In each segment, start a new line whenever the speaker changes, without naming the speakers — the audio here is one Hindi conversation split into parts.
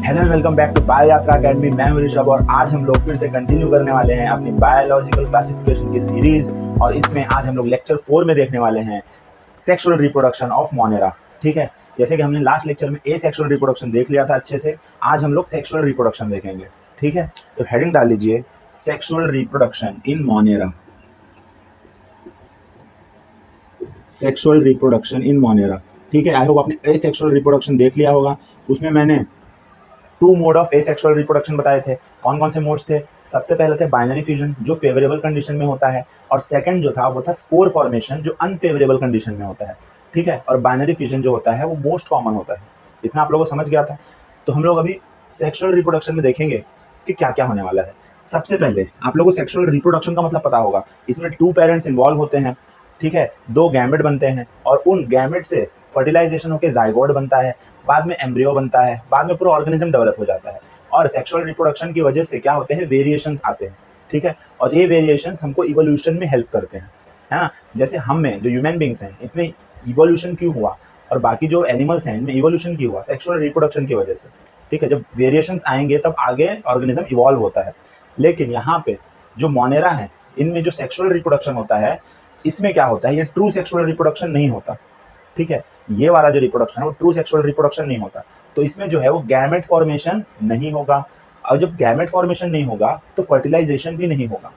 Hello and welcome back to bio Yatra academy. मैं हूं ऋषभ और आज हम लोग फिर से कंटिन्यू करने वाले हैं अपनी बायोलॉजिकल क्लासिफिकेशन की सीरीज। और इसमें आज हम लोग लेक्चर 4 में देखने वाले हैं सेक्सुअल रिप्रोडक्शन ऑफ मोनेरा। ठीक है, जैसे कि हमने लास्ट लेक्चर में ए सेक्सुअल रिप्रोडक्शन देख लिया था अच्छे से, आज हम लोग सेक्सुअल रिप्रोडक्शन देखेंगे। ठीक है, तो हेडिंग डाल लीजिए sexual reproduction in Monera. Sexual reproduction in Monera. ठीक है, आई होप आपने ए सेक्सुअल रिप्रोडक्शन देख लिया होगा। उसमें मैंने 2 मोड ऑफ एसेक्सुअल रिप्रोडक्शन बताए थे। कौन कौन से मोड्स थे? सबसे पहले थे बाइनरी फ्यूजन जो फेवरेबल कंडीशन में होता है, और सेकंड जो था वो था स्पोर फॉर्मेशन जो अनफेवरेबल कंडीशन में होता है। ठीक है, और बाइनरी फ्यूजन जो होता है वो मोस्ट कॉमन होता है। इतना आप लोगों को समझ गया था। तो हम लोग अभी सेक्सुअल रिप्रोडक्शन में देखेंगे कि क्या क्या होने वाला है। सबसे पहले आप लोगों को सेक्सुअल रिप्रोडक्शन का मतलब पता होगा। इसमें 2 पेरेंट्स इन्वॉल्व होते हैं। ठीक है, 2 गैमेट बनते हैं और उन गैमेट से फर्टिलाइजेशन होकर जाइगोट बनता है, बाद में एम्ब्रियो बनता है, बाद में पूरा ऑर्गेनिज्म डेवलप हो जाता है। और सेक्सुअल रिप्रोडक्शन की वजह से क्या होते हैं, वेरिएशंस आते हैं। ठीक है, और ये वेरिएशंस हमको इवोल्यूशन में हेल्प करते हैं, है ना। जैसे हम में जो ह्यूमन बींग्स हैं इसमें इवोल्यूशन क्यों हुआ, और बाकी जो एनिमल्स हैं इनमें इवोल्यूशन क्यों हुआ, सेक्सुअल रिप्रोडक्शन की वजह से। ठीक है, जब वेरिएशंस आएंगे तब आगे ऑर्गेनिज्म इवॉल्व होता है। लेकिन यहाँ पे जो मोनेरा है इनमें जो सेक्सुअल रिप्रोडक्शन होता है, इसमें क्या होता है, ये ट्रू सेक्सुअल रिप्रोडक्शन नहीं होता। ठीक है, ये वाला जो रिप्रोडक्शन है वो ट्रू सेक्सुअल रिप्रोडक्शन नहीं होता। तो इसमें जो है वो गैमेट फॉर्मेशन नहीं होगा, और जब गैमेट फॉर्मेशन नहीं होगा तो फर्टिलाइजेशन भी नहीं होगा।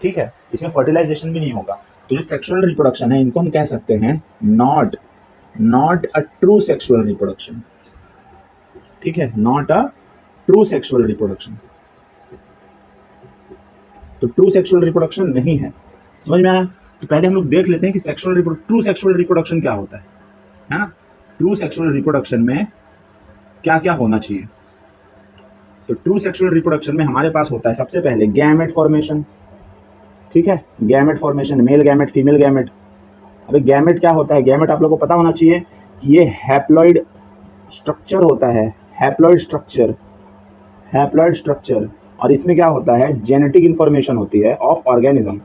ठीक है, इसमें फर्टिलाइजेशन भी नहीं होगा। तो जो सेक्सुअल रिप्रोडक्शन है इनको हम कह सकते हैं not a true sexual reproduction. ठीक है, not a true sexual reproduction. तो ट्रू सेक्सुअल रिप्रोडक्शन नहीं है। समझ में आया? तो पहले हम लोग देख लेते हैं कि ट्रू सेक्सुअल रिप्रोडक्शन क्या होता है ना। ट्रू सेक्सुअल रिप्रोडक्शन में क्या क्या होना चाहिए। तो ट्रू सेक्सुअल रिप्रोडक्शन में हमारे पास होता है सबसे पहले गैमेट फॉर्मेशन। ठीक है, gamete formation, male gamete, female gamete. अभी गैमेट क्या होता है, गैमेट आप लोगों को पता होना चाहिए कि ये हैप्लॉइड स्ट्रक्चर होता है। Haploid structure. और इसमें क्या होता है, जेनेटिक इंफॉर्मेशन होती है of organism.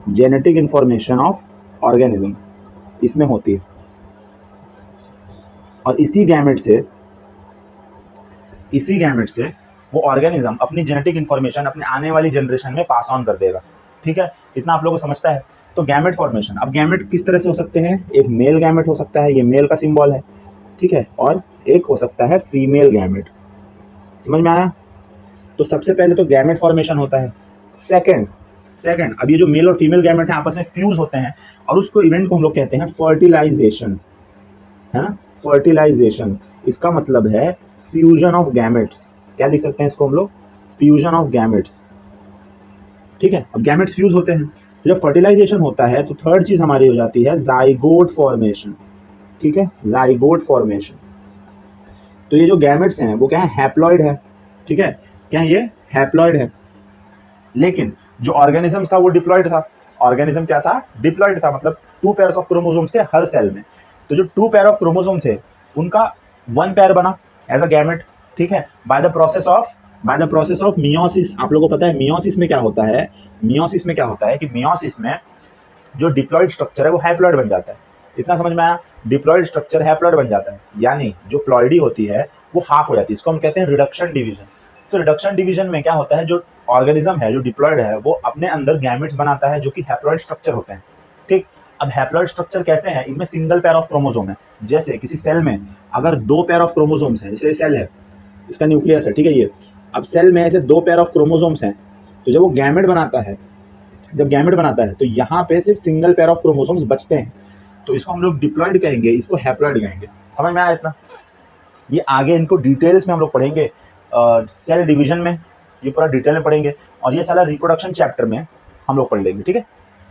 Genetic information of organism इसमें होती है, और इसी गैमेट से वो ऑर्गेनिज्म अपनी जेनेटिक इंफॉर्मेशन अपने आने वाली जनरेशन में पास ऑन कर देगा। ठीक है, इतना आप लोगों को समझता है। तो गैमेट फॉर्मेशन, अब गैमेट किस तरह से हो सकते हैं, एक मेल गैमेट हो सकता है, ये मेल का सिंबल है। ठीक है, और एक हो सकता है फीमेल गैमेट। समझ में आया? तो सबसे पहले तो गैमेट फॉर्मेशन होता है। सेकंड अब ये जो मेल और फीमेल गैमेट है आपस में फ्यूज होते हैं, और उसको इवेंट को हम लोग कहते हैं फर्टिलाइजेशन, है ना। फर्टिलाइजेशन इसका मतलब है फ्यूजन ऑफ गैमेट्स। क्या लिख सकते हैं इसको हम लोग, फ्यूजन ऑफ गैमेट्स। ठीक है, अब गैमेट्स फ्यूज होते हैं, तो जब फर्टिलाइजेशन होता है तो थर्ड चीज हमारी हो जाती है जाइगोट फॉर्मेशन। ठीक है, जाइगोट फॉर्मेशन। तो ये जो गैमेट्स हैं वो क्या है, हैप्लॉइड है। ठीक है, क्या ये हैप्लॉइड है, लेकिन जो ऑर्गेनिज्म था वो डिप्लॉइड था। ऑर्गेनिज्म क्या था, डिप्लॉइड था, मतलब 2 पेयर्स ऑफ क्रोमोसोम्स थे हर सेल में। तो जो 2 पेयर ऑफ क्रोमोसोम थे उनका 1 पेयर बना एज अ गैमेट। ठीक है, by the process of meiosis. आप लोगों को पता है मियोसिस में क्या होता है, कि मियोसिस में जो डिप्लॉइड स्ट्रक्चर है वो हैप्लॉइड बन जाता है। इतना समझ में आया? डिप्लॉइड स्ट्रक्चर हैप्लॉइड बन जाता है, यानी जो प्लॉइडी होती है वो हाफ हो जाती है। इसको हम कहते हैं रिडक्शन डिवीजन। तो रिडक्शन डिवीजन में क्या होता है, जो ऑर्गेनिज्म है जो डिप्लॉइड है वो अपने अंदर गैमेट्स बनाता है जो कि हैप्लॉइड स्ट्रक्चर होते हैं। ठीक, अब हैप्लॉइड स्ट्रक्चर कैसे हैं, इनमें सिंगल पेयर ऑफ क्रोमोसोम है। जैसे किसी सेल में अगर 2 पेयर ऑफ क्रोमोसोम्स हैं, जैसे सेल है, इसका न्यूक्लियस है। ठीक है, ये अब सेल में ऐसे 2 पेयर ऑफ क्रोमोसोम्स हैं, तो जब वो गैमेट बनाता है तो यहाँ पे सिर्फ सिंगल पेयर ऑफ क्रोमोसोम्स बचते हैं। तो इसको हम लोग डिप्लॉइड कहेंगे, इसको हैप्लॉइड कहेंगे। समझ में आया इतना? ये आगे इनको डिटेल्स में हम लोग पढ़ेंगे, सेल डिवीजन में ये पूरा डिटेल में पढ़ेंगे, और ये सारा रिप्रोडक्शन चैप्टर में हम लोग पढ़ लेंगे। ठीक है,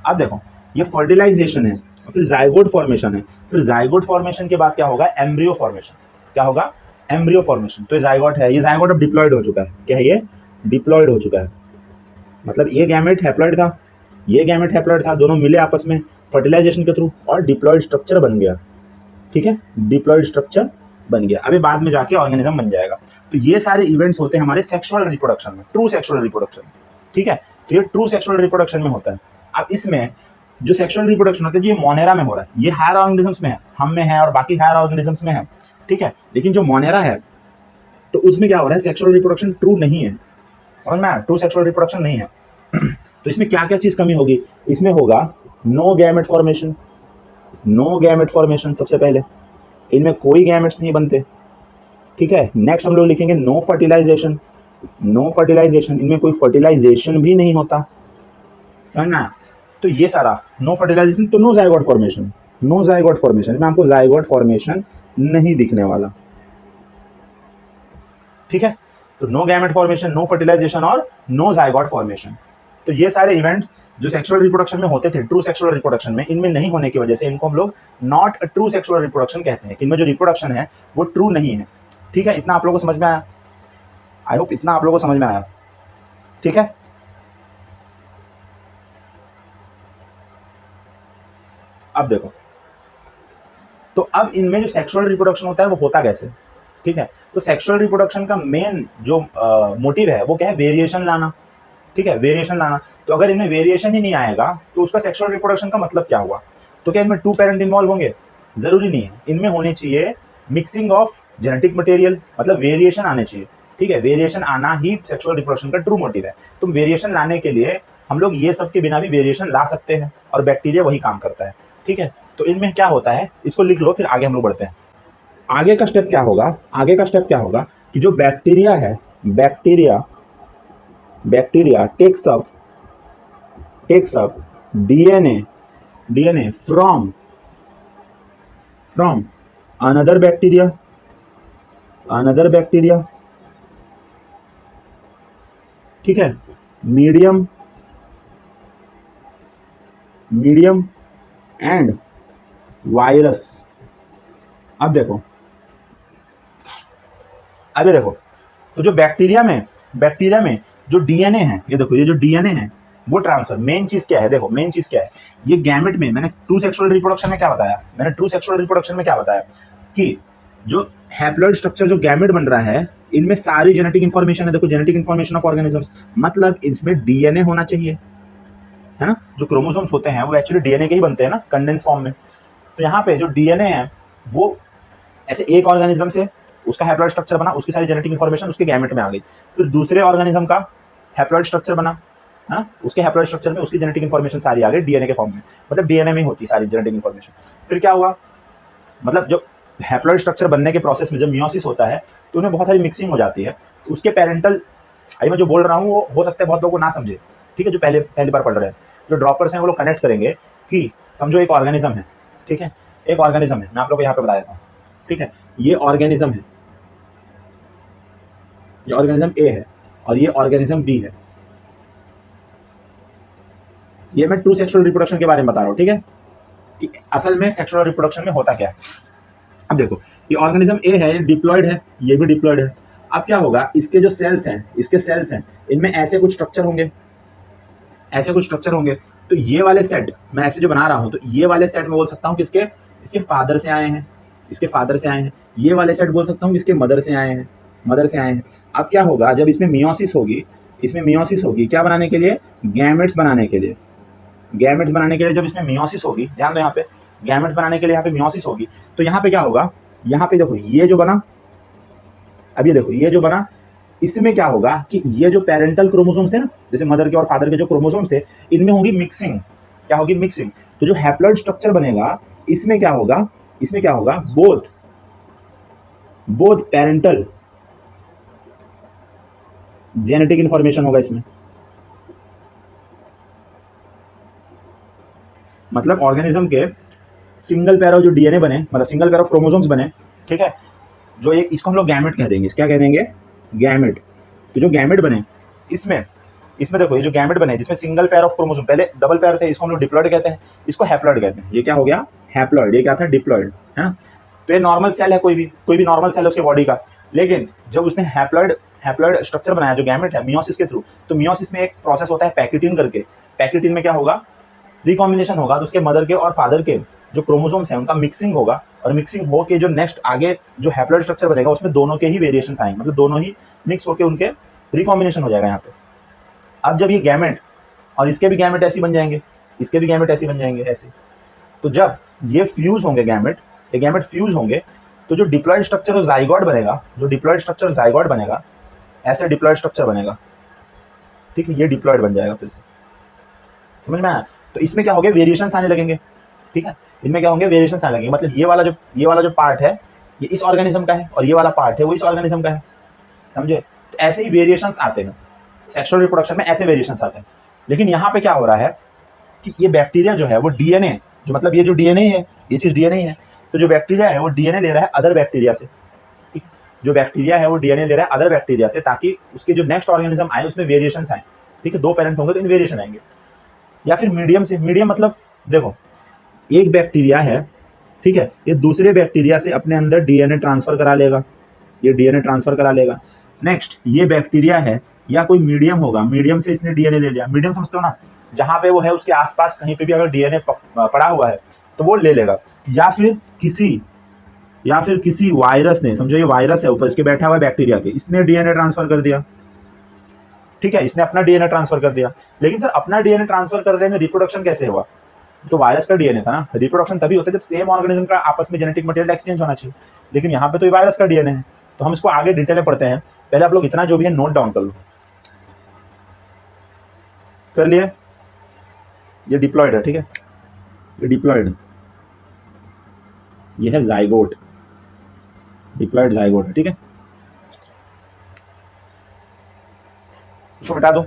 अब देखो ये फर्टिलाइजेशन है, और फिर जाइगोट फॉर्मेशन है। फिर जाइगोट फॉर्मेशन के बाद क्या होगा, एम्ब्रियो फॉर्मेशन। क्या होगा, एम्ब्रियो फॉर्मेशन। तो ये जाइगोट है, ये जाइगोट अब डिप्लॉइड हो चुका है। क्या है ये, डिप्लॉइड हो चुका है। मतलब ये गैमेट हैप्लॉइड था, ये गैमेट हैप्लॉइड था, दोनों मिले आपस में फर्टिलाइजेशन के थ्रू और डिप्लॉइड स्ट्रक्चर बन गया। ठीक है, डिप्लॉइड स्ट्रक्चर बन गया, अभी बाद में जाके ऑर्गेनिज्म बन जाएगा। तो ये सारे इवेंट्स होते हैं हमारे सेक्सुअल रिप्रोडक्शन में, ट्रू सेक्सुअल रिप्रोडक्शन। ठीक है, तो ये ट्रू सेक्सुअल रिप्रोडक्शन में होता है। अब इसमें जो सेक्सुअल रिप्रोडक्शन होता है ये मोनेरा में हो रहा है, ये हायर ऑर्गेनिजम्स में है, हम में है और बाकी हायर ऑर्गेनिजम्स में है। ठीक है, लेकिन जो मोनेरा है तो उसमें क्या हो रहा है, सेक्सुअल रिप्रोडक्शन ट्रू नहीं है, समझ में आया, ट्रू सेक्सुअल रिप्रोडक्शन नहीं है। तो इसमें क्या क्या चीज कमी होगी, इसमें होगा no gamete formation, no gamete formation सबसे पहले, इनमें कोई गैमेट्स नहीं बनते, ठीक है। नेक्स्ट हम लोग लिखेंगे नो फर्टिलाइजेशन, नो फर्टिलाइजेशन, इनमें कोई फर्टिलाइजेशन भी नहीं होता, समझ में आया। तो ये सारा नो फर्टिलाइजेशन, तो no zygote formation, no zygote formation में आपको जाइगोट फॉर्मेशन नहीं दिखने वाला, ठीक है। तो no gamete formation, no fertilisation और नो जाइगोट फॉर्मेशन, तो ये सारे इवेंट्स जो सेक्सुअल रिप्रोडक्शन में होते थे ट्रू सेक्सुअल रिप्रोडक्शन में, इनमें नहीं होने की वजह से इनको हम लोग not a true sexual reproduction कहते हैं, कि इनमें जो रिप्रोडक्शन है वो ट्रू नहीं है, ठीक है। इतना आप लोगों को समझ में आया, आई होप इतना आप लोगों को समझ में आया, ठीक है। अब देखो, तो अब इनमें जो सेक्सुअल रिप्रोडक्शन होता है वो होता कैसे, ठीक है। तो सेक्सुअल रिप्रोडक्शन का मेन जो मोटिव है वो क्या है, वेरिएशन लाना, ठीक है, वेरिएशन लाना। तो अगर इनमें वेरिएशन ही नहीं आएगा तो उसका सेक्सुअल रिप्रोडक्शन का मतलब क्या हुआ। तो क्या इनमें टू पेरेंट इन्वॉल्व होंगे, जरूरी नहीं है, इनमें होनी चाहिए मिक्सिंग ऑफ जेनेटिक मटेरियल, मतलब वेरिएशन आने चाहिए, ठीक है। वेरिएशन आना ही सेक्सुअल रिप्रोडक्शन का ट्रू मोटिव है। तो वेरिएशन लाने के लिए हम लोग ये सब के बिना भी वेरिएशन ला सकते हैं, और बैक्टीरिया वही काम करता है, ठीक है। तो इनमें क्या होता है, इसको लिख लो, फिर आगे हम लोग बढ़ते हैं। आगे का स्टेप क्या होगा, आगे का स्टेप क्या होगा कि जो बैक्टीरिया है, bacteria bacteria takes up DNA from another bacteria, ठीक है, मीडियम एंड वायरस। अब देखो, अभी देखो, तो जो बैक्टीरिया में जो डीएनए है, ये देखो, ये जो डीएनए है वो ट्रांसफर, मेन चीज क्या है, देखो मेन चीज क्या है, ये गैमेट में मैंने ट्रू सेक्सुअल रिप्रोडक्शन में क्या बताया, कि जो हैप्लॉइड स्ट्रक्चर जो गैमेट बन रहा है, इनमें सारी जेनेटिक इंफॉर्मेशन है, देखो जेनेटिक इंफॉर्मेशन ऑफ ऑर्गेनिजम्स, मतलब इसमें डीएनए होना चाहिए, है ना। जो क्रोमोसोम्स होते हैं वो एक्चुअली डीएनए के ही बनते हैं ना, कंडेंस फॉर्म में। तो यहाँ पे जो डीएनए है वो ऐसे एक ऑर्गेनिज्म से उसका हैप्लॉइड स्ट्रक्चर बना, उसकी सारी जेनेटिक इंफॉर्मेशन उसके गैमेट में आ गई, फिर दूसरे ऑर्गेनिज्म का हैप्लॉइड स्ट्रक्चर बना, है ना, उसके हैप्लॉइड स्ट्रक्चर में उसकी जेनेटिक इंफॉर्मेशन सारी आ गई डीएनए के फॉर्म में, मतलब डीएनए में ही होती है सारी जेनेटिक इंफॉर्मेशन। फिर क्या हुआ, मतलब जब हैप्लॉइड स्ट्रक्चर बनने के प्रोसेस में जब मियोसिस होता है तो उनमें बहुत सारी मिक्सिंग हो जाती है, तो उसके पेरेंटल, मैं जो बोल रहा हूँ वो हो सकता है बहुत लोगों को ना समझे, ठीक है, जो पहली बार पढ़ रहे हैं, जो ड्रॉपर्स हैं वो लोग कनेक्ट करेंगे कि समझो एक ऑर्गेनिज्म है, ठीक है, एक ऑर्गेनिज्म है, मैं आप लोग को यहाँ पे बता देता हूँ, ठीक है, ये ऑर्गेनिज्म है, ये ऑर्गेनिज्म ए है और ये ऑर्गेनिज्म बी है, ये मैं ट्रू सेक्सुअल रिप्रोडक्शन के बारे में बता रहा हूँ, ठीक है, कि असल में सेक्सुअल रिप्रोडक्शन में होता क्या है। अब देखो, ये ऑर्गेनिज्म ए है, ये डिप्लॉयड है, ये भी डिप्लॉयड है। अब क्या होगा, इसके जो सेल्स हैं, इनमें ऐसे कुछ स्ट्रक्चर होंगे, तो ये वाले सेट मैं ऐसे जो बना रहा हूँ, तो ये वाले सेट में बोल सकता हूँ कि इसके फादर से आए हैं, ये वाले सेट बोल सकता हूँ कि इसके मदर से आए हैं। अब क्या होगा, जब इसमें मियोसिस होगी क्या बनाने के लिए, गैमेट्स बनाने के लिए, जब इसमें मियोसिस होगी, ध्यान दो यहाँ पे, गैमेट्स बनाने के लिए यहाँ पे मियोसिस होगी, तो यहाँ पे क्या होगा, यहाँ पे देखो ये जो बना, अब ये देखो ये जो बना, इसमें क्या होगा कि ये जो पेरेंटल क्रोमोसोम्स थे ना, जैसे मदर के और फादर के जो क्रोमोसोम्स थे, इनमें होगी मिक्सिंग, क्या होगी, मिक्सिंग। तो जो हैप्लॉइड स्ट्रक्चर बनेगा इसमें क्या होगा, बोथ पेरेंटल जेनेटिक इंफॉर्मेशन होगा इसमें, मतलब ऑर्गेनिज्म के सिंगल पेयर ऑफ जो डीएनए बने, मतलब सिंगल पेयर ऑफ क्रोमोसोम्स बने, ठीक है, जो एक इसको हम लोग गैमेट कह देंगे, क्या कह देंगे, गैमेट। तो जो गैमेट बने इसमें देखो, ये जो गैमेट बने जिसमें सिंगल पेयर ऑफ क्रोमोसोम, पहले डबल पेयर थे, इसको हम लोग डिप्लॉयड कहते हैं, इसको हैप्लॉयड कहते हैं। ये क्या हो गया, हैप्लॉयड, ये क्या था, डिप्लॉयड, है ना। तो ये नॉर्मल सेल है, कोई भी नॉर्मल सेल है उसके बॉडी का, लेकिन जब उसने हैप्लॉयड स्ट्रक्चर बनाया जो गैमेट है मियोसिस के थ्रू, तो मियोसिस में एक प्रोसेस होता है पैकेटिन करके, पैकेटिन में क्या होगा, रिकॉम्बिनेशन होगा, तो उसके मदर के और फादर के जो क्रोमोसोम्स हैं उनका मिक्सिंग होगा, और मिक्सिंग हो के जो नेक्स्ट आगे जो हैप्लॉइड स्ट्रक्चर बनेगा उसमें दोनों के ही वेरिएशंस आएंगे, मतलब दोनों ही मिक्स होकर उनके रिकॉम्बिनेशन हो जाएगा यहाँ पे। अब जब ये गैमेट और इसके भी गैमेट ऐसे बन जाएंगे, इसके भी गैमेट ऐसे बन जाएंगे ऐसे, तो जब ये फ्यूज होंगे, ये गैमेट फ्यूज होंगे, तो जो डिप्लॉयड स्ट्रक्चर जाइगोट बनेगा, जो डिप्लॉयड स्ट्रक्चर जाइगोट बनेगा, ऐसे डिप्लॉयड स्ट्रक्चर बनेगा, ठीक है, ये डिप्लॉयड बन जाएगा फिर से, समझ में आया। तो इसमें क्या हो गया, वेरिएशंस आने लगेंगे, ठीक है, इनमें क्या होंगे, वेरिएशंस आने लगेंगे। मतलब ये वाला जो पार्ट है ये इस ऑर्गेनिज्म का है और ये वाला पार्ट है वो इस ऑर्गेनिज्म का है, समझे। तो ऐसे ही वेरिएशंस आते हैं सेक्सुअल रिप्रोडक्शन में, ऐसे वेरिएशंस आते हैं। लेकिन यहाँ पे क्या हो रहा है कि ये बैक्टीरिया जो है वो डीएनए, जो मतलब ये जो डीएनए है, ये चीज़ डीएनए है, तो जो बैक्टीरिया है वो डीएनए ले रहा है अदर बैक्टीरिया से, ठीक, जो बैक्टीरिया है वो डीएनए ले रहा है अदर बैक्टीरिया से, ताकि उसके जो नेक्स्ट ऑर्गेनिज्म आए उसमें वेरिएशंस आए, ठीक है, 2 पेरेंट होंगे तो इन वेरिएशन आएंगे। या फिर मीडियम से, मीडियम मतलब देखो एक बैक्टीरिया है, ठीक है, ये दूसरे बैक्टीरिया से अपने अंदर डीएनए ट्रांसफर करा लेगा, ये डीएनए ट्रांसफर करा लेगा। नेक्स्ट ये बैक्टीरिया है या कोई मीडियम होगा, मीडियम से इसने डीएनए ले लिया, मीडियम समझते हो ना, जहाँ पे वो है उसके आसपास कहीं पे भी अगर डीएनए पड़ा हुआ है तो वो ले लेगा। या फिर किसी वायरस ने, समझो ये वायरस है ऊपर इसके बैठा हुआ बैक्टीरिया के, इसने डीएनए ट्रांसफर कर दिया, ठीक है, इसने अपना डीएनए ट्रांसफर कर दिया। लेकिन सर अपना डीएनए ट्रांसफर करने में रिप्रोडक्शन कैसे हुआ, तो वायरस का डीएनए था ना, रिप्रोडक्शन तभी होता है जब सेम ऑर्गेनिज्म का आपस में जेनेटिक मटेरियल एक्सचेंज होना चाहिए। लेकिन यहाँ पे तो ये वायरस का डीएनए है, तो हम इसको आगे डिटेल में पढ़ते हैं। पहले आप लोग इतना जो भी है नोट डाउन कर लो, कर लिए, ये डिप्लॉयड है, ठीक है, ये डिप्लॉयड, ये है जाइगोट, डिप्लॉयड जाइगोट है, ठीक है, इसको हटा दो।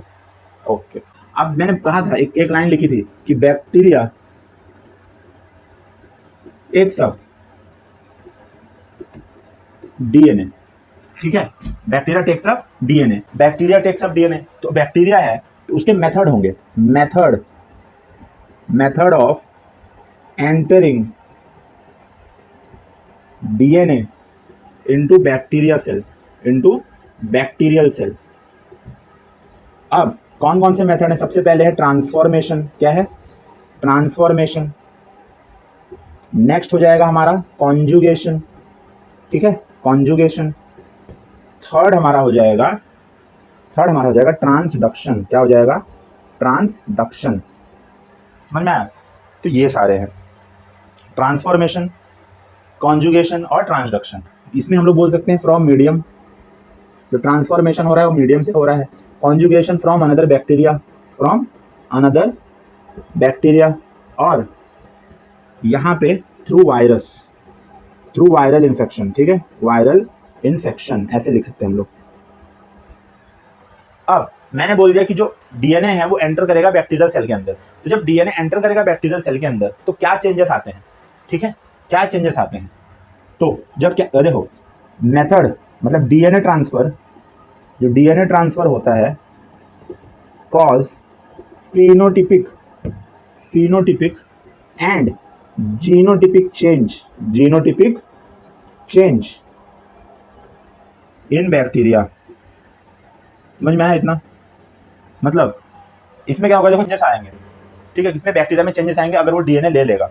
ओके, अब मैंने कहा था एक लाइन लिखी थी कि बैक्टीरिया एक सब डीएनए, ठीक है, bacteria takes up DNA, bacteria takes up DNA, तो बैक्टीरिया है तो उसके मेथड होंगे, method of entering DNA into bacteria cell, into bacterial cell. अब कौन कौन से मेथड है, सबसे पहले है ट्रांसफॉर्मेशन, क्या है, ट्रांसफॉर्मेशन। नेक्स्ट हो जाएगा हमारा कॉन्जुगेशन, ठीक है, कॉन्जुगेशन। थर्ड हमारा हो जाएगा ट्रांसडक्शन, क्या हो जाएगा, ट्रांसडक्शन, समझ में आया। तो ये सारे हैं ट्रांसफॉर्मेशन, कॉन्जुगेशन और ट्रांसडक्शन। इसमें हम लोग बोल सकते हैं फ्रॉम मीडियम, जो ट्रांसफॉर्मेशन हो रहा है वो मीडियम से हो रहा है, कॉन्जुगेशन फ्रॉम अनदर बैक्टीरिया, और यहाँ पे थ्रू वायरल इन्फेक्शन, ठीक है, वायरल इन्फेक्शन ऐसे लिख सकते हैं हम लोग। अब मैंने बोल दिया कि जो डीएनए है वो एंटर करेगा बैक्टीरियल सेल के अंदर, तो जब डीएनए एंटर करेगा बैक्टीरियल सेल के अंदर तो क्या चेंजेस आते हैं, ठीक है, क्या चेंजेस आते हैं। तो जब क्या देखो मेथड मतलब डीएनए ट्रांसफर, जो डीएनए ट्रांसफर होता है cause phenotypic and genotypic change in bacteria, समझ में आया इतना। मतलब इसमें क्या होगा, देखो चेंजेस आएंगे, ठीक है, इसमें बैक्टीरिया में चेंजेस आएंगे अगर वो डीएनए ले लेगा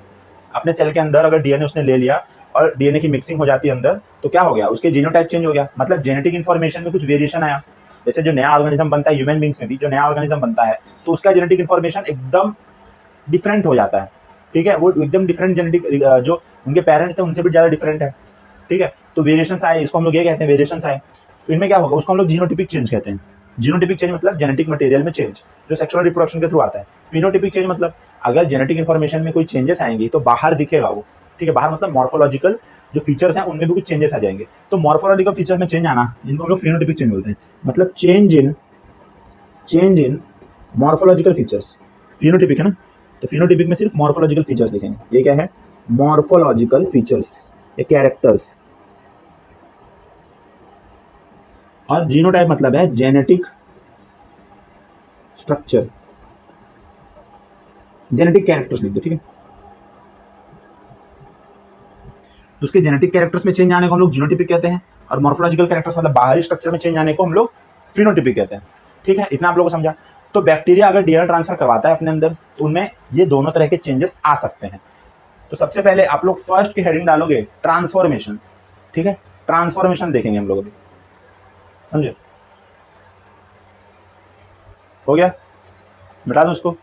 अपने सेल के अंदर, अगर डीएनए उसने ले लिया और डीएनए की मिक्सिंग हो जाती है अंदर, तो क्या हो गया, उसके जीनोटाइप चेंज हो गया, मतलब जेनेटिक इन्फॉर्मेशन में कुछ वेरिएशन आया। जैसे जो नया ऑर्गेनिज्म बनता है, ह्यूमन बींग्स में भी जो नया ऑर्गेनिज्म बनता है तो उसका जेनेटिक इन्फॉर्मेशन एकदम डिफरेंट हो जाता है, ठीक है, वो एकदम डिफरेंट जेनेटिक, जो उनके पेरेंट्स थे उनसे भी ज़्यादा डिफरेंट है, ठीक है, तो वेरिएशंस आए, इसको हम लोग ये कहते हैं वेरिएशंस आए। तो इनमें क्या होगा, उसको हम लोग जीनोटिपिक चेंज कहते हैं। जीनोटिपिक चेंज मतलब जेनेटिक मटेरियल में चेंज जो सेक्सुअल रिप्रोडक्शन के थ्रू आता है। फिनोटिपिक चेंज मतलब अगर जेनेटिक इन्फॉर्मेशन में कोई चेंजेस आएंगी तो बाहर दिखेगा वो, ठीक है, बाहर मतलब मॉर्फोलॉजिकल जो फीचर्स हैं उनमें भी कुछ चेंजेस आ जाएंगे। तो मॉर्फोलॉजिकल फीचर्स में चेंज आना, जिनको हम लोग फिनोटिपिक चेंज बोलते हैं, मतलब change in morphological features. Phenotypic है ना, तो फिनोटिपिक में सिर्फ मॉर्फोलॉजिकल फीचर्स लिखेंगे। ये क्या है, मॉर्फोलॉजिकल फीचर्स, ये कैरेक्टर्स। और जीनोटाइप मतलब है जेनेटिक स्ट्रक्चर, जेनेटिक कैरेक्टर्स लिख दो, ठीक है। तो उसके जेनेटिक कैरेक्टर्स में चेंज आने को हम लोग जीनोटिपिक कहते हैं, और मॉर्फोलॉजिकल कैरेक्टर्स मतलब बाहरी स्ट्रक्चर में चेंज आने को हम लोग फिनोटिपिक कहते हैं, ठीक है। इतना आप लोगों को समझा। तो बैक्टीरिया अगर डीएनए ट्रांसफर करवाता है अपने अंदर तो उनमें ये दोनों तरह के चेंजेस आ सकते हैं। तो सबसे पहले आप लोग फर्स्ट की हेडिंग डालोगे ट्रांसफॉर्मेशन, ठीक है, ट्रांसफॉर्मेशन देखेंगे हम लोग अभी, समझे, हो गया, मिटा दो उसको।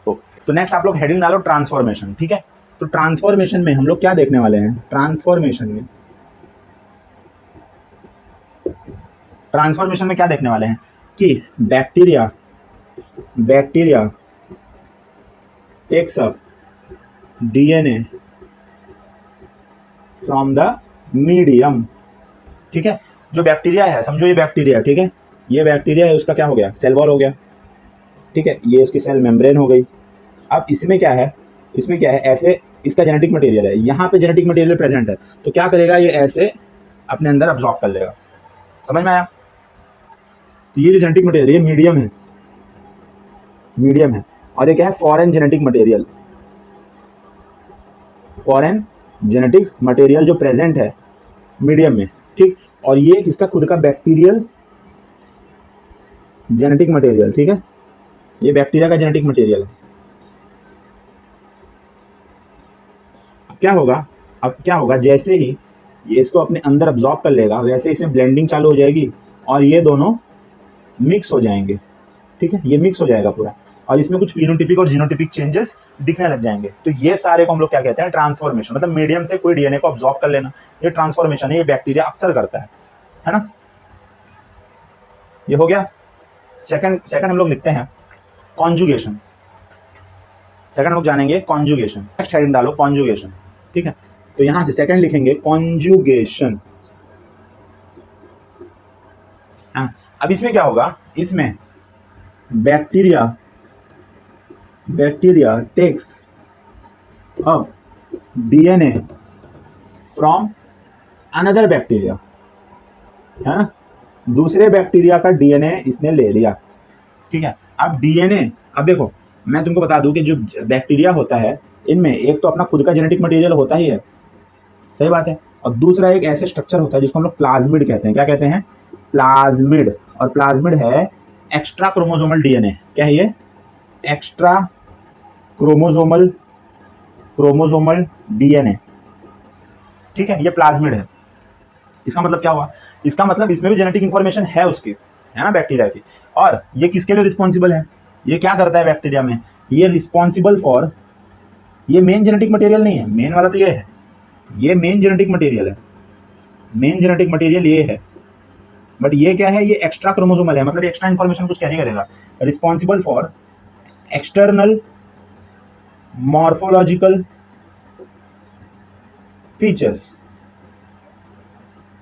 तो नेक्स्ट आप लोग हेडिंग डालो ट्रांसफॉर्मेशन, ठीक है। तो ट्रांसफॉर्मेशन में हम लोग क्या देखने वाले हैं, ट्रांसफॉर्मेशन में ट्रांसफॉर्मेशन में क्या देखने वाले हैं कि bacteria takes up DNA from the medium. ठीक है, जो बैक्टीरिया है, समझो ये बैक्टीरिया, ठीक है, ये बैक्टीरिया है, उसका क्या हो गया, सेल वॉल हो गया। ठीक है, ये इसकी सेल मेम्ब्रेन हो गई। अब इसमें क्या है, ऐसे इसका जेनेटिक मटेरियल है, यहाँ पे जेनेटिक मटेरियल प्रेजेंट है, तो क्या करेगा, ये ऐसे अपने अंदर अब्जॉर्ब कर लेगा। समझ में आया? तो ये जो जेनेटिक मटेरियल, ये मीडियम है, और ये क्या है, फॉरेन जेनेटिक मटेरियल जो प्रेजेंट है मीडियम में। ठीक, और ये किसका, खुद का बैक्टीरियल जेनेटिक मटेरियल। ठीक है, ये बैक्टीरिया का जेनेटिक मटेरियल है। अब क्या होगा, जैसे ही ये इसको अपने अंदर अब्जॉर्ब कर लेगा, वैसे इसमें ब्लेंडिंग चालू हो जाएगी और ये दोनों मिक्स हो जाएंगे। ठीक है, ये मिक्स हो जाएगा पूरा, और इसमें कुछ फिनोटिपिक और जीनोटिपिक चेंजेस दिखने लग जाएंगे। तो ये सारे को हम लोग क्या कहते हैं, ट्रांसफॉर्मेशन। मतलब मीडियम से कोई डीएनए को अब्जॉर्ब कर लेना, ये ट्रांसफॉर्मेशन है, ये बैक्टीरिया अक्सर करता है ना। ये हो गया। सेकंड हम लोग लिखते हैं कॉन्जुगेशन। सेकंड हम लोग जानेंगे कॉन्जुगेशन। नेक्स्ट हेडिंग डालो कॉन्जुगेशन। ठीक है, तो यहां से सेकंड लिखेंगे कॉन्जुगेशन। अब इसमें क्या होगा, इसमें bacteria takes up DNA from another bacteria, है ना, दूसरे बैक्टीरिया का डीएनए इसने ले लिया। ठीक है, अब डीएनए, अब देखो मैं तुमको बता दूं कि जो बैक्टीरिया होता है, इनमें एक तो अपना खुद का जेनेटिक मटेरियल होता ही है, सही बात है, और दूसरा एक ऐसे स्ट्रक्चर होता है जिसको हम लोग प्लाज्मिड कहते हैं। क्या कहते हैं, प्लाज्मिड। और प्लाज्मिड है एक्स्ट्रा क्रोमोसोमल डीएनए। क्या है ये, एक्स्ट्रा क्रोमोसोमल डीएनए। ठीक है, ये प्लाज्मिड है। इसका मतलब क्या हुआ, इसका मतलब इसमें भी जेनेटिक इंफॉर्मेशन है उसकी, है ना, बैक्टीरिया की। और ये किसके लिए रिस्पॉन्सिबल है, ये क्या करता है बैक्टीरिया में, ये रिस्पॉन्सिबल फॉर, ये मेन जेनेटिक मटेरियल नहीं है, मेन वाला तो ये है, ये मेन जेनेटिक मटेरियल है, मेन जेनेटिक मटेरियल ये है, बट ये क्या है, ये एक्स्ट्रा क्रोमोसोमल है, मतलब एक्स्ट्रा इंफॉर्मेशन कुछ कैरी करेगा। Responsible for external morphological features.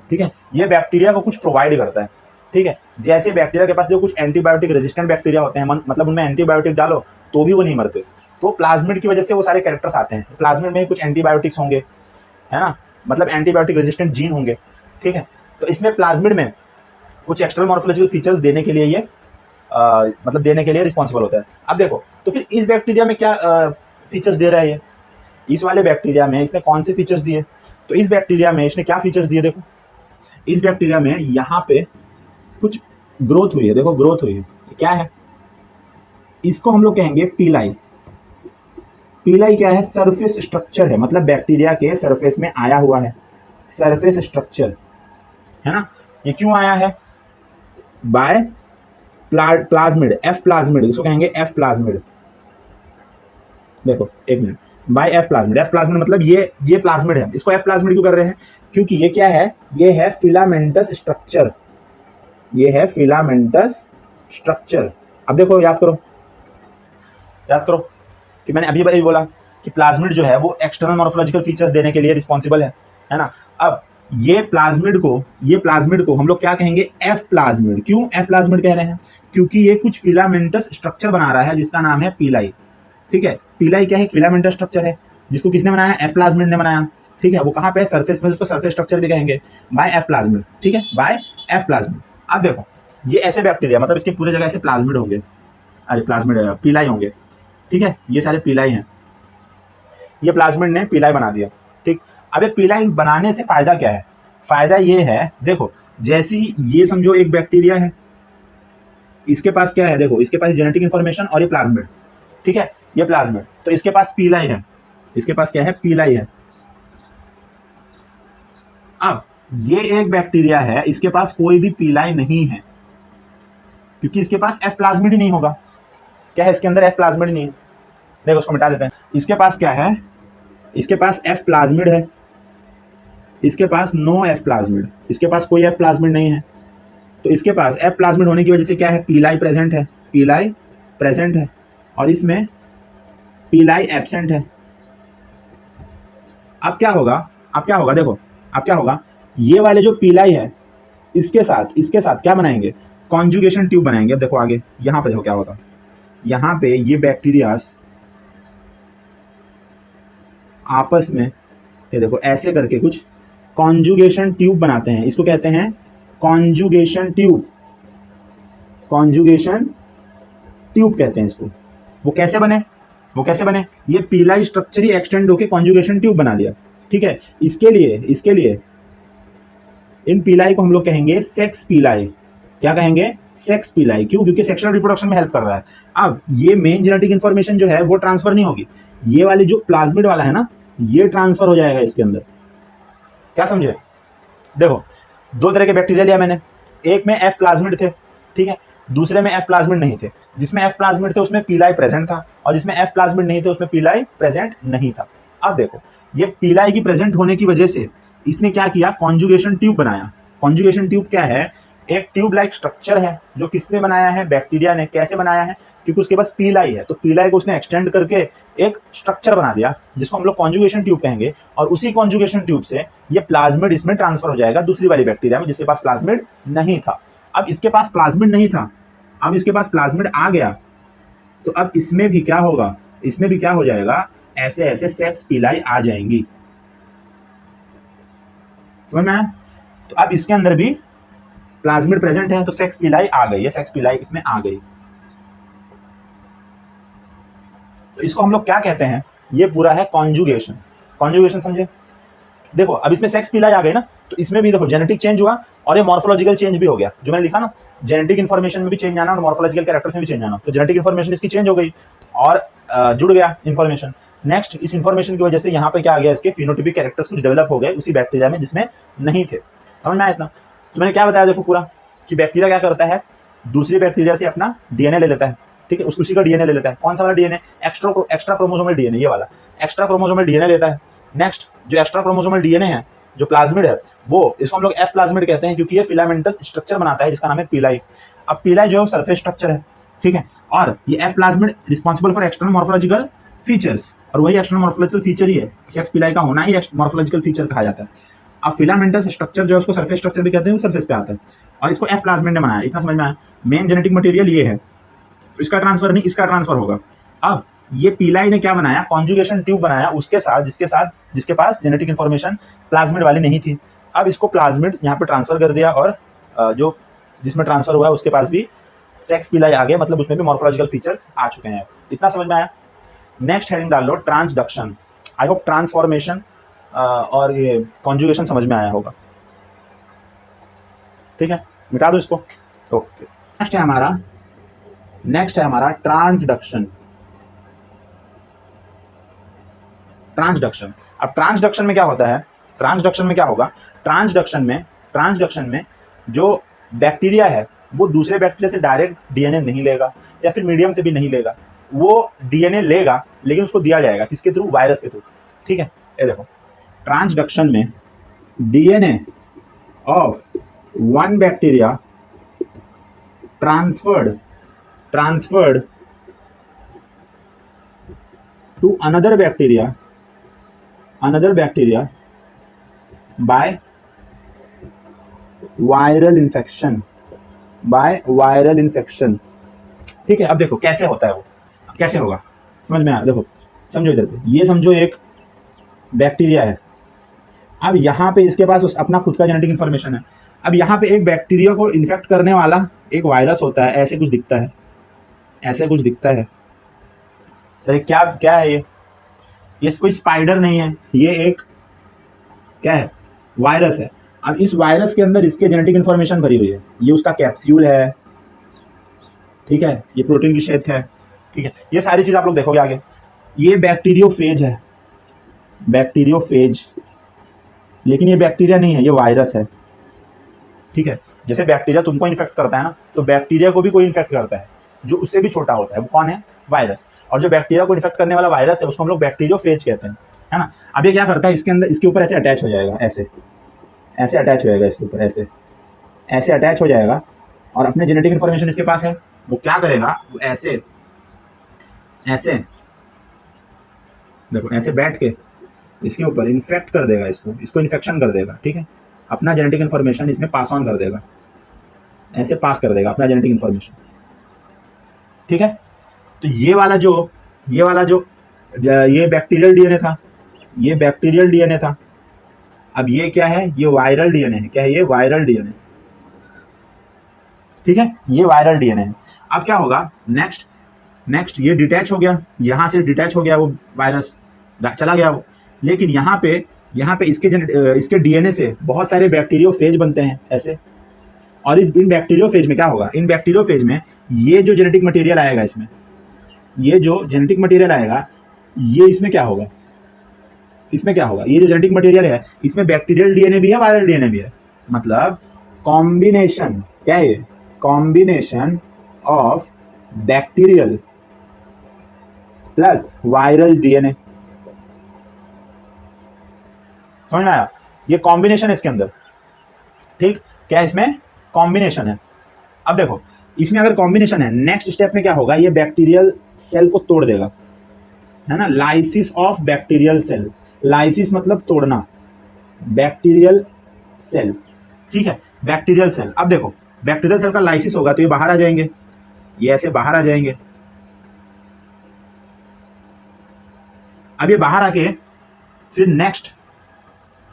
ठीक है, ये बैक्टीरिया को कुछ प्रोवाइड करता है। ठीक है, जैसे बैक्टीरिया के पास जो कुछ एंटीबायोटिक रेजिस्टेंट बैक्टीरिया होते हैं, मतलब उनमें एंटीबायोटिक डालो तो भी वो नहीं मरते, तो प्लाज्मिड की वजह से वो सारे कैरेक्टर्स आते हैं। प्लाज्मिड में कुछ एंटीबायोटिक्स होंगे, है ना, मतलब एंटीबायोटिक रेजिस्टेंट जीन होंगे। ठीक है, तो इसमें प्लाज्मिड में कुछ एक्सटर्नल मॉर्फोलॉजिकल फीचर्स देने के लिए ये मतलब देने के लिए रिस्पॉन्सिबल होता है। अब देखो, तो फिर इस बैक्टीरिया में क्या फीचर्स दे रहा है ये, इस वाले बैक्टीरिया में इसने कौन से फीचर्स दिए, तो इस बैक्टीरिया में इसने क्या फीचर्स दिए, देखो इस बैक्टीरिया में यहाँ पे कुछ ग्रोथ हुई है, देखो ग्रोथ हुई है, क्या है, इसको हम लोग कहेंगे पीलाई। पीलाई क्या है, सरफेस स्ट्रक्चर है, मतलब बैक्टीरिया के सरफेस में आया हुआ है, सरफेस स्ट्रक्चर, है ना। ये क्यों आया है, बाय प्लाज्मिड, एफ प्लाज्मिड, इसको कहेंगे एफ प्लाज्मिड। देखो एक minute, by F plasmid, F plasmid मतलब ये प्लाज्मिड है, इसको एफ प्लाज्मिड क्यों कर रहे हैं, क्योंकि ये क्या है, ये है फिलामेंटस स्ट्रक्चर, ये है फिलामेंटस स्ट्रक्चर। अब देखो याद करो कि मैंने अभी बोला कि प्लाज्मिड जो है वो एक्सटर्नल मॉर्फोलॉजिकल फीचर्स देने के लिए रिस्पॉन्सिबल है ना। अब ये प्लाज्मिड को हम लोग क्या कहेंगे, एफ प्लाज्मिड। क्यों एफ प्लाज्मिड कह रहे हैं, क्योंकि ये कुछ फिलामेंटस स्ट्रक्चर बना रहा है जिसका नाम है पीलाई। ठीक है, पीलाई क्या है, फिलामेंटस स्ट्रक्चर है, जिसको किसने बनाया, एफ प्लाज्मिड ने बनाया। ठीक है, वो कहाँ पे, सरफेस में, उसको सरफेस स्ट्रक्चर भी कहेंगे, बाय एफ प्लाज्मिड। ठीक है, बाय एफ प्लाज्मिड। अब देखो ये ऐसे बैक्टीरिया, मतलब इसके पूरे जगह ऐसे प्लाज्मिड होंगे, अरे प्लाज्मिड पीलाई होंगे। ठीक है, ये सारे पीलाई हैं, ये प्लाज्मिड ने पीलाई बना दिया। ठीक, अब ये पीलाई बनाने से फायदा क्या है, फायदा ये है, देखो जैसी ये समझो एक बैक्टीरिया है, इसके पास क्या है, देखो इसके पास जेनेटिक इंफॉर्मेशन और ये प्लाज्मिड। ठीक है, ये प्लाज्मिड, तो इसके पास पीलाई है, इसके पास क्या है, पीलाई है। अब ये एक बैक्टीरिया है, इसके पास कोई भी पीलाई नहीं है, क्योंकि इसके पास एफ प्लाज्मिड ही नहीं होगा। क्या है, इसके अंदर एफ प्लाज्मिड नहीं है, देखो उसको मिटा देते हैं। इसके पास क्या है, इसके पास एफ प्लाज्मिड है, इसके पास नो एफ प्लाज्मिड, इसके पास कोई एफ प्लाज्मिड नहीं है। तो इसके पास एफ प्लाज्मिड होने की वजह से क्या है, पीलाई प्रेजेंट है, पीलाई प्रेजेंट है, और इसमें पीलाई एब्सेंट है। अब क्या होगा, देखो अब क्या होगा, ये वाले जो पीलाई है इसके साथ क्या बनाएंगे, कॉन्जुगेशन ट्यूब बनाएंगे। अब देखो आगे यहाँ पे देखो क्या होगा, यहाँ पे ये बैक्टीरियास आपस में ये देखो ऐसे करके कुछ कॉन्जुगेशन ट्यूब बनाते हैं, इसको कहते हैं कॉन्जुगेशन ट्यूब, कॉन्जुगेशन ट्यूब कहते हैं इसको। वो कैसे बने, ये पीलाई स्ट्रक्चर ही एक्सटेंड होकर कॉन्जुगेशन ट्यूब बना दिया। ठीक है, इसके लिए इन पीलाई को हम लोग कहेंगे सेक्स पीलाई। क्या कहेंगे, सेक्स पीलाई। क्यों, क्योंकि सेक्सुअल रिप्रोडक्शन में हेल्प कर रहा है। अब ये मेन जेनेटिक इन्फॉर्मेशन जो है वो ट्रांसफर नहीं होगी, ये वाली जो प्लाज्मिड वाला है ना, ये ट्रांसफर हो जाएगा इसके अंदर। क्या समझे, देखो दो तरह के बैक्टीरिया लिया मैंने, एक में एफ प्लाज्मिड थे, ठीक है, दूसरे में एफ प्लाज्मिड नहीं थे। जिसमें एफ प्लाज्मिड थे उसमें पीलाई प्रेजेंट था, और जिसमें एफ प्लाज्मिड नहीं थे उसमें पीलाई प्रेजेंट नहीं था। अब देखो ये पीलाई की प्रेजेंट होने की वजह से इसने क्या किया, कॉन्जुगेशन ट्यूब बनाया। कॉन्जुगेशन ट्यूब क्या है, एक ट्यूब लाइक स्ट्रक्चर है जो किसने बनाया है, बैक्टीरिया ने। कैसे बनाया है, क्योंकि उसके पास पीलाई है, तो पीलाई को उसने एक्सटेंड करके एक स्ट्रक्चर बना दिया जिसको हम लोग कॉन्जुगेशन ट्यूब कहेंगे, और उसी कॉन्जुगेशन ट्यूब से ये प्लाज्मिड इसमें ट्रांसफर हो जाएगा दूसरी वाली बैक्टीरिया में जिसके पास प्लाज्मिड नहीं था। अब इसके पास प्लाज्मिड नहीं था, अब इसके पास प्लाज्मिड आ गया, तो अब इसमें भी क्या होगा, इसमें भी क्या हो जाएगा, ऐसे ऐसे सेक्स पीलाई आ जाएंगी। समझ में आया, तो अब इसके अंदर भी प्लाज्मिड प्रेजेंट है तो सेक्स पीलाई आ गई, ये सेक्स पीलाई इसमें आ गई। तो इसको हम लोग क्या कहते हैं, ये पूरा है कॉन्जुगेशन। कॉन्जुगेशन समझे, देखो अब इसमें सेक्स पीलाई आ गई ना, तो इसमें भी देखो जेनेटिक चेंज हुआ और ये मॉर्फोलॉजिकल चेंज भी हो गया। जो मैंने लिखा ना, जेनेटिक इन्फॉर्मेशन में भी चेंज आना और मॉर्फोलॉजिकल कैरेक्टर्स में भी चेंज आना, तो जेनेटिक इन्फॉर्मेशन इसकी चेंज हो गई और जुड़ गया इन्फॉर्मेशन। नेक्स्ट, इस इन्फॉर्मेशन की वजह से यहाँ पे क्या आ गया, इसके फिनोटिपिक कैरेक्टर्स कुछ डेवलप हो गए उसी बैक्टीरिया में जिसमें नहीं थे। समझ में आया इतना, तो मैंने क्या बताया देखो पूरा, कि बैक्टीरिया क्या करता है, दूसरी बैक्टीरिया से अपना डीएनए ले लेता है, ठीक है, उसी का डीएनए ले लेता है। कौन सा वाला डीएनए, एक्स्ट्रा क्रोमोसोमल डीएनए, ये वाला एक्स्ट्रा क्रोमोसोमल डीएनए लेता है। नेक्स्ट, जो एक्स्ट्रा क्रोमोसोमल डीएनए है, जो प्लाज्मिड है, वो इसको हम लोग एफ प्लाज्मिड कहते हैं, क्योंकि ये फिलामेंटस स्ट्रक्चर बनाता है जिसका नाम है पीलाई। अब पीलाई जो है सरफेस स्ट्रक्चर है, ठीक है, और ये F plasmid responsible for external morphological features, और वही एक्सटर्नल मॉर्फोलॉजिकल फीचर ही है, सेक्स पीलाई का होना ही मॉर्फोलॉजिकल फीचर कहा जाता है। अब फिलामेंटस स्ट्रक्चर जो है उसको सरफेस स्ट्रक्चर भी कहते हैं, वो सरफेस पे आता है, और इसको एफ प्लाज्मिड ने बनाया। इतना समझ में आया, मेन जेनेटिक मटेरियल ये है, इसका ट्रांसफर नहीं, इसका ट्रांसफर होगा। अब ये पीलाई ने क्या बनाया, कॉन्जुगेशन ट्यूब बनाया उसके साथ जिसके पास जेनेटिक इन्फॉर्मेशन प्लाज्मिड वाली नहीं थी। अब इसको प्लाज्मिड यहाँ पे ट्रांसफर कर दिया, और जो जिसमें ट्रांसफर हुआ उसके पास भी सेक्स पीलाई आ गया, मतलब उसमें भी मॉर्फोलॉजिकल फीचर्स आ चुके हैं। इतना समझ में आया। नेक्स्ट हेडिंग डाल लो, ट्रांसडक्शन। आई होप ट्रांसफॉर्मेशन और ये कॉन्जुगेशन समझ में आया होगा, ठीक है, मिटा दो इसको। ओके, नेक्स्ट है हमारा ट्रांसडक्शन। ट्रांसडक्शन, अब ट्रांसडक्शन में क्या होता है, ट्रांसडक्शन में क्या होगा, ट्रांसडक्शन में जो बैक्टीरिया है वो दूसरे बैक्टीरिया से डायरेक्ट डीएनए नहीं लेगा, या फिर मीडियम से भी नहीं लेगा, वो डीएनए लेगा लेकिन उसको दिया जाएगा किसके थ्रू, वायरस के थ्रू, ठीक है। ये देखो, ट्रांसडक्शन में DNA of one bacteria transferred to another bacteria by viral infection, ठीक है। अब देखो कैसे होता है वो, कैसे होगा समझ में आया, देखो समझो इधर पे, ये समझो एक बैक्टीरिया है, अब यहाँ पे इसके पास अपना खुद का जेनेटिक इन्फॉर्मेशन है। अब यहाँ पे एक बैक्टीरिया को इन्फेक्ट करने वाला एक वायरस होता है, ऐसे कुछ दिखता है, सर क्या है ये कोई स्पाइडर नहीं है, ये एक क्या है, वायरस है। अब इस वायरस के अंदर इसके जेनेटिक इन्फॉर्मेशन भरी हुई है, ये उसका कैप्सूल है, ठीक है, ये प्रोटीन की शेथ है, ठीक है, ये सारी चीज़ आप लोग देखोगे आगे। ये बैक्टीरियोफेज है, लेकिन ये बैक्टीरिया नहीं है, ये वायरस है, ठीक है। जैसे बैक्टीरिया तुमको इन्फेक्ट करता है ना, तो बैक्टीरिया को भी कोई इन्फेक्ट करता है जो उससे भी छोटा होता है, वो कौन है, वायरस। और जो बैक्टीरिया को इन्फेक्ट करने वाला वायरस है उसको हम लोग बैक्टीरियोफेज कहते हैं, है ना। अब ये क्या करता है, इसके अंदर इसके ऊपर ऐसे अटैच हो जाएगा, ऐसे अटैच हो जाएगा इसके ऊपर, ऐसे अटैच हो जाएगा और अपने जेनेटिक इन्फॉर्मेशन इसके पास है, वो क्या करेगा, वो ऐसे ऐसे देखो ऐसे बैठ के इसके ऊपर इन्फेक्ट कर देगा, इसको इन्फेक्शन कर देगा, ठीक है, अपना जेनेटिक इन्फॉर्मेशन इसमें पास ऑन कर देगा, ऐसे पास कर देगा अपना जेनेटिक इन्फॉर्मेशन, ठीक है। तो ये बैक्टीरियल डीएनए था, ये बैक्टीरियल डीएनए था। अब ये क्या है, ये वायरल डीएनए है। क्या है ये, वायरल डीएनए, ठीक है, ये वायरल डीएनए है। अब क्या होगा, नेक्स्ट ये डिटैच हो गया, यहाँ से डिटैच हो गया वो वायरस, चला गया वो। लेकिन यहाँ पे इसके डीएनए से बहुत सारे बैक्टीरियोफेज बनते हैं ऐसे, और इन बैक्टीरियोफेज में क्या होगा, इन बैक्टीरियोफेज में ये जो जेनेटिक मटेरियल आएगा, इसमें ये जो जेनेटिक मटेरियल आएगा, ये इसमें क्या होगा, ये जो जेनेटिक मटेरियल है इसमें बैक्टीरियल डीएनए भी है, वायरल डीएनए भी है। मतलब कॉम्बिनेशन, क्या है, combination of bacterial plus viral DNA. समझ में आया, ये कॉम्बिनेशन है इसके अंदर, ठीक, क्या इसमें कॉम्बिनेशन है। अब देखो इसमें अगर कॉम्बिनेशन है, नेक्स्ट स्टेप में क्या होगा, ये बैक्टीरियल सेल को तोड़ देगा, है ना, lysis of bacterial cell. Lysis मतलब तोड़ना, बैक्टीरियल सेल, ठीक है, बैक्टीरियल सेल। अब देखो बैक्टीरियल सेल का लाइसिस होगा तो ये बाहर आ जाएंगे, ये ऐसे बाहर आ जाएंगे। अब ये बाहर आके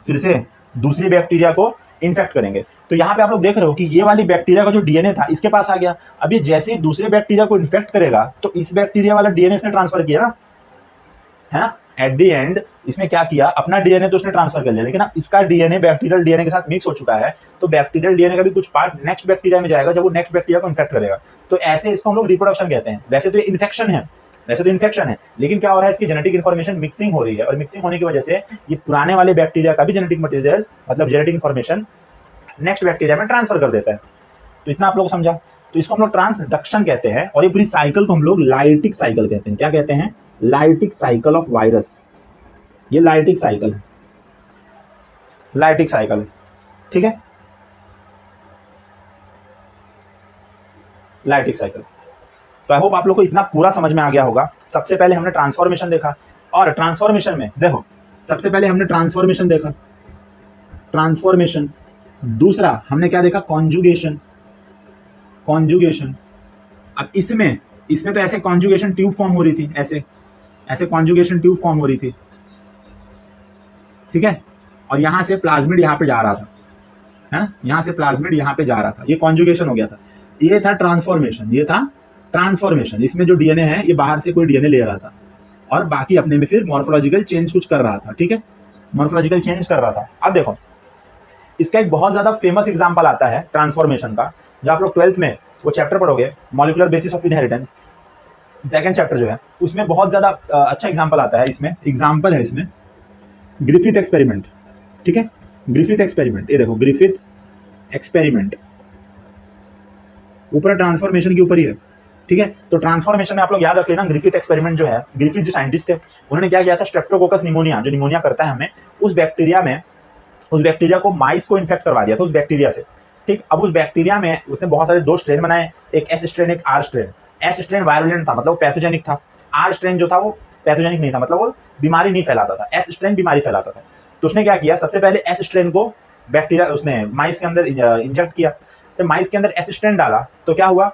फिर से दूसरी बैक्टीरिया को इन्फेक्ट करेंगे। तो यहाँ पे आप लोग देख रहे हो कि ये वाली बैक्टीरिया का जो डीएनए था इसके पास आ गया। अब ये जैसे ही दूसरे बैक्टीरिया को इन्फेक्ट करेगा तो इस बैक्टीरिया वाला डीएनए इसने ट्रांसफर किया ना, है ना, एट द एंड इसने क्या किया, अपना डीएनए तो उसने ट्रांसफर कर लिया, लेकिन अब इसका डीएनए बैक्टीरियल डीएनए के साथ मिक्स हो चुका है, तो बैक्टीरियल डीएनए का भी कुछ पार्ट नेक्स्ट बैक्टीरिया में जाएगा जब वो नेक्स्ट बैक्टीरिया को इन्फेक्ट करेगा। तो ऐसे इसको हम लोग रिप्रोडक्शन कहते हैं। वैसे तो ये इन्फेक्शन है, लेकिन क्या हो रहा है, इसकी जेनेटिक इन्फॉर्मेशन मिक्सिंग हो रही है, और मिक्सिंग होने की वजह से ये पुराने वाले बैक्टीरिया का भी जेनेटिक मटेरियल मतलब जेनेटिक इन्फॉर्मेशन नेक्स्ट बैक्टीरिया में ट्रांसफर कर देता है। तो इतना आप लोग समझा, तो इसको हम लोग ट्रांसडक्शन कहते हैं, और ये पूरी साइकिल को हम लोग लाइटिक साइकिल कहते हैं। क्या कहते हैं, लाइटिक साइकिल ऑफ वायरस। ये लाइटिक साइकिल है, ठीक है, लाइटिक साइकिल। तो आई होप आप लोग को इतना पूरा समझ में आ गया होगा। सबसे पहले हमने ट्रांसफॉर्मेशन देखा, और ट्रांसफॉर्मेशन में देखो सबसे पहले हमने ट्रांसफॉर्मेशन देखा, ट्रांसफॉर्मेशन। दूसरा हमने क्या देखा, कॉन्जुगेशन। अब इसमें तो ऐसे कॉन्जुगेशन ट्यूब फॉर्म हो रही थी, ऐसे कॉन्जुगेशन ट्यूब फॉर्म हो रही थी, ठीक है, और यहाँ से प्लाज्मिड यहाँ पे जा रहा था, है ना, यहाँ से प्लाज्मिड यहाँ पे जा रहा था, ये कॉन्जुगेशन हो गया था। ये था ट्रांसफॉर्मेशन, इसमें जो डीएनए है ये बाहर से कोई डीएनए ले रहा था और बाकी अपने में फिर मॉर्फोलॉजिकल चेंज कुछ कर रहा था, ठीक है, मॉर्फोलॉजिकल चेंज कर रहा था। अब देखो इसका एक बहुत ज्यादा फेमस एग्जांपल आता है ट्रांसफॉर्मेशन का, जब आप लोग 12th में वो चैप्टर पढ़ोगे, molecular basis of inheritance, second chapter जो है, उसमें बहुत ज्यादा अच्छा एग्जांपल आता है। इसमें एग्जांपल है इसमें ग्रिफिथ एक्सपेरिमेंट, ठीक है, ग्रिफिथ एक्सपेरिमेंट। ये देखो ग्रिफिथ एक्सपेरिमेंट ऊपर ट्रांसफॉर्मेशन के ऊपर ही है, ठीक है। तो ट्रांसफॉर्मेशन में आप लोग याद रख लेना, ग्रिफिथ एक्सपेरिमेंट जो है, ग्रिफिथ जो साइंटिस्ट थे उन्होंने क्या किया था, स्ट्रेप्टोकोकस निमोनिया, जो निमोनिया करता है हमें, उस बैक्टीरिया को माइस को इन्फेक्ट करवा दिया था उस बैक्टीरिया से, ठीक। अब उस बैक्टीरिया में उसने बहुत सारे 2 स्ट्रेन बनाए, एक एस स्ट्रेन, एक R strain. S strain virulent था, मतलब वो पैथोजेनिक था। आर स्ट्रेन जो था वो पैथोजेनिक नहीं था, मतलब वो बीमारी नहीं फैलाता था। एस स्ट्रेन बीमारी फैलाता था। तो उसने क्या किया, सबसे पहले एस स्ट्रेन को बैक्टीरिया उसने माइस के अंदर इंजेक्ट किया। तो माइस के अंदर एस स्ट्रेन डाला तो क्या हुआ,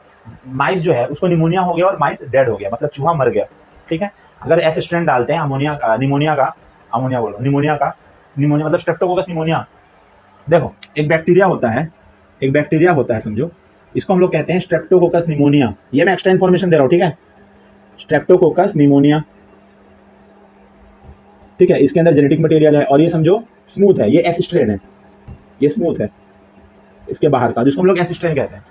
माइस जो है उसको निमोनिया हो गया और माइस डेड हो गया, मतलब चूहा मर गया, ठीक है। अगर एस स्ट्रेन डालते हैं निमोनिया मतलब स्ट्रेप्टोकोकस निमोनिया। देखो एक बैक्टीरिया होता है समझो, इसको हम लोग कहते हैं स्ट्रेप्टोकोकस निमोनिया। ये मैं एक्स्ट्रा इन्फॉर्मेशन दे रहा हूँ, ठीक है, स्ट्रेप्टोकोकस निमोनिया, ठीक है। इसके अंदर जेनेटिक मटेरियल है और ये समझो स्मूथ है, ये एस स्ट्रेन है, ये स्मूथ है इसके बाहर का, जिसको हम लोग एस स्ट्रेन कहते हैं।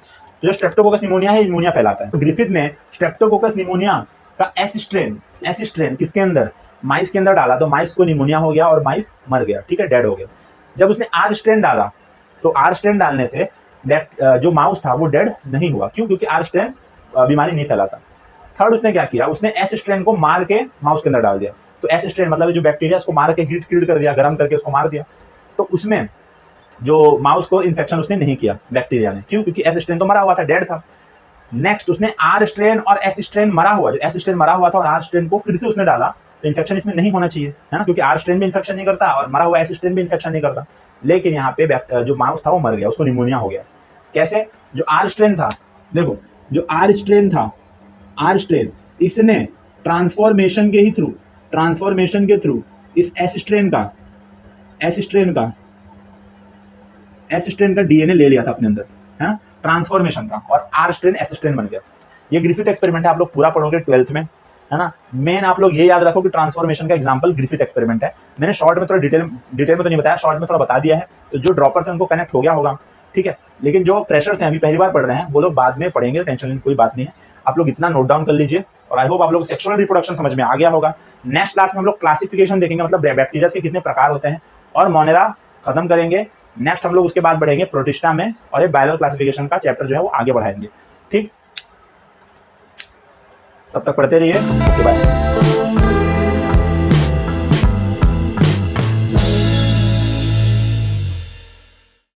तो जो स्ट्रेप्टोकोकस निमोनिया है, निमोनिया फैलाता है। तो ग्रिफिथ ने स्ट्रेप्टोकोकस निमोनिया का एस स्ट्रेन किसके अंदर, माइस के अंदर डाला, तो माइस को निमोनिया हो गया और माइस मर गया, ठीक है, डेड हो गया। जब उसने आर स्ट्रेन डाला तो आर स्ट्रेन डालने से जो माउस था वो डेड नहीं हुआ, क्यों, क्योंकि आर स्ट्रेन बीमारी नहीं फैलाता। थर्ड उसने क्या किया, उसने एस स्ट्रेन को मार के माउस के अंदर डाल दिया। तो एस स्ट्रेन मतलब जो बैक्टीरिया उसको मार के हीट कर दिया, गर्म करके उसको मार दिया। तो उसमें जो माउस को इन्फेक्शन उसने नहीं किया बैक्टीरिया ने, क्यों? क्योंकि एस स्ट्रेन तो मरा हुआ था, डेड था। नेक्स्ट उसने आर स्ट्रेन और एस स्ट्रेन मरा हुआ, जो एस स्ट्रेन मरा हुआ था और आर स्ट्रेन को फिर से उसने डाला, तो इन्फेक्शन इसमें नहीं होना चाहिए, है ना, क्योंकि आर स्ट्रेन भी इन्फेक्शन नहीं करता और मरा हुआ एस स्ट्रेन भी इन्फेक्शन नहीं करता। लेकिन यहाँ पे जो माउस था वो मर गया, उसको निमोनिया हो गया। कैसे? जो आर स्ट्रेन था, देखो जो आर स्ट्रेन था, आर स्ट्रेन इसने ट्रांसफॉर्मेशन के थ्रू इस एस स्ट्रेन का डीएनए ले लिया था अपने अंदर, है ना, ट्रांसफॉर्मेशन था, और आर स्ट्रेन एस स्ट्रेन बन गया। ये ग्रिफिथ एक्सपेरिमेंट है, आप लोग पूरा पढ़ोगे 12th में, है ना। मेन आप लोग ये याद रखो कि ट्रांसफॉर्मेशन का एग्जांपल ग्रिफिथ एक्सपेरिमेंट है। मैंने शॉर्ट में थोड़ा डिटेल में तो नहीं बताया, शॉर्ट में थोड़ा बता दिया है, तो जो ड्रॉपर्स हैं उनको कनेक्ट हो गया होगा, ठीक है। लेकिन जो फ्रेशर्स हैं, अभी पहली बार पढ़ रहे हैं, वो लोग बाद में पढ़ेंगे, टेंशन लेने की कोई बात नहीं है। आप लोग इतना नोट डाउन कर लीजिए, और आई होप आप लोग को सेक्सुअल रिप्रोडक्शन समझ में आ गया होगा। नेक्स्ट क्लास में हम लोग क्लासिफिकेशन देखेंगे, मतलब बैक्टीरिया के कितने प्रकार होते हैं, और मोनेरा खत्म करेंगे। नेक्स्ट हम लोग उसके बाद बढ़ेंगे प्रोटिस्टा में, और ये बायो क्लासिफिकेशन का चैप्टर जो है वो आगे बढ़ाएंगे, ठीक। तब तक पढ़ते रहिए, ओके बाय।